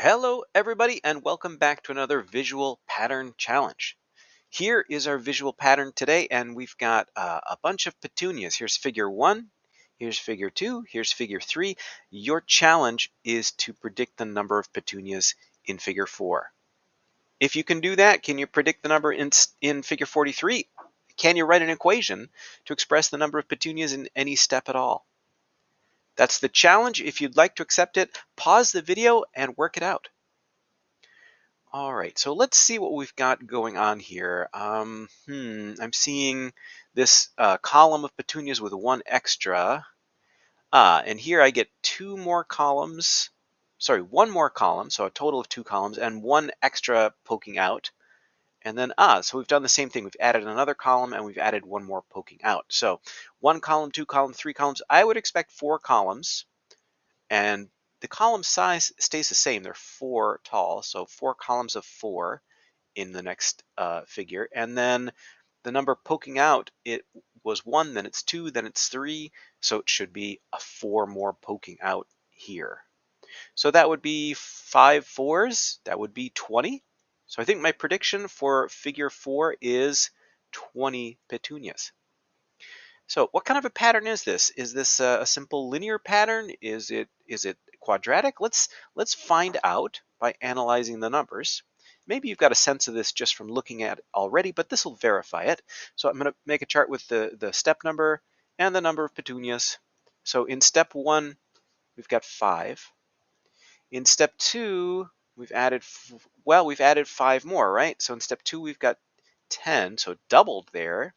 Hello everybody and welcome back to another visual pattern challenge. Here is our visual pattern today and we've got a bunch of petunias. Here's figure 1, here's figure 2, here's figure 3. Your challenge is to predict the number of petunias in figure 4. If you can do that, can you predict the number in figure 43? Can you write an equation to express the number of petunias in any step at all? That's the challenge. If you'd like to accept it, pause the video and work it out. All right, so let's see what we've got going on here. I'm seeing this column of petunias with one extra. And here I get one more column, so a total of 2 columns, and one extra poking out. And then, so we've done the same thing. We've added another column, and we've added one more poking out. So 1 column, 2 column, 3 columns. I would expect 4 columns. And the column size stays the same. They're 4 tall, so 4 columns of 4 in the next figure. And then the number poking out, it was 1, then it's 2, then it's 3. So it should be 4 more poking out here. So that would be 5 4s. That would be 20. So I think my prediction for figure 4 is 20 petunias. So what kind of a pattern is this? Is this a simple linear pattern? Is it quadratic? Let's find out by analyzing the numbers. Maybe you've got a sense of this just from looking at it already, but this will verify it. So I'm going to make a chart with the step number and the number of petunias. So in step 1, we've got 5. In step 2, we've added 5 more, right? So in step 2, we've got 10, so doubled there.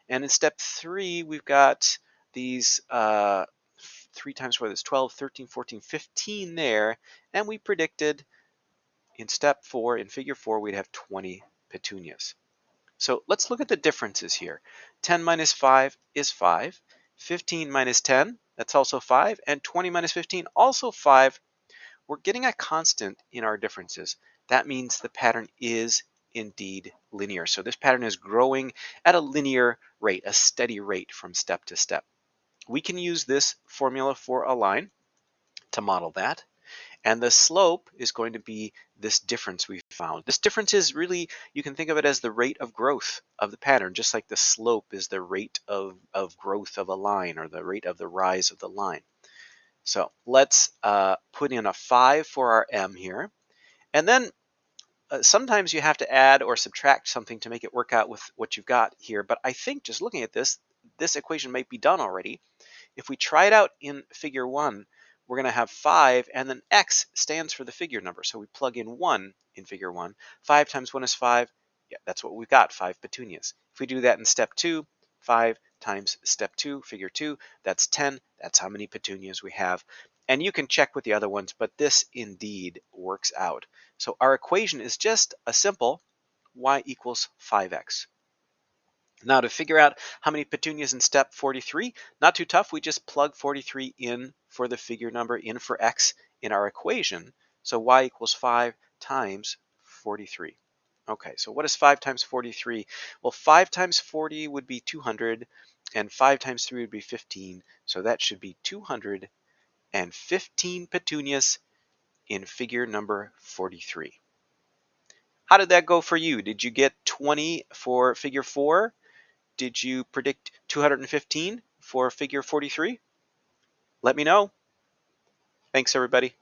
And in step 3, we've got these 3 times 4, that's 12, 13, 14, 15 there. And we predicted in step 4, in figure 4, we'd have 20 petunias. So let's look at the differences here. 10 minus 5 is 5. 15 minus 10, that's also 5. And 20 minus 15, also 5. We're getting a constant in our differences. That means the pattern is indeed linear. So this pattern is growing at a linear rate, a steady rate from step to step. We can use this formula for a line to model that. And the slope is going to be this difference we found. This difference is really, you can think of it as the rate of growth of the pattern, just like the slope is the rate of growth of a line or the rate of the rise of the line. So let's put in a 5 for our m here. And then sometimes you have to add or subtract something to make it work out with what you've got here. But I think just looking at this equation might be done already. If we try it out in figure 1, we're going to have 5, and then x stands for the figure number. So we plug in 1 in figure 1. 5 times 1 is 5. Yeah, that's what we've got, 5 petunias. If we do that in step 2, 5 times step 2, figure 2, that's 10. That's how many petunias we have. And you can check with the other ones, but this indeed works out. So our equation is just a simple y equals 5x. Now to figure out how many petunias in step 43, not too tough. We just plug 43 in for the figure number, in for x in our equation. So y equals 5 times 43. Okay, so what is 5 times 43? Well, 5 times 40 would be 200, and 5 times 3 would be 15. So that should be 215 petunias in figure number 43. How did that go for you? Did you get 20 for figure 4? Did you predict 215 for figure 43? Let me know. Thanks, everybody.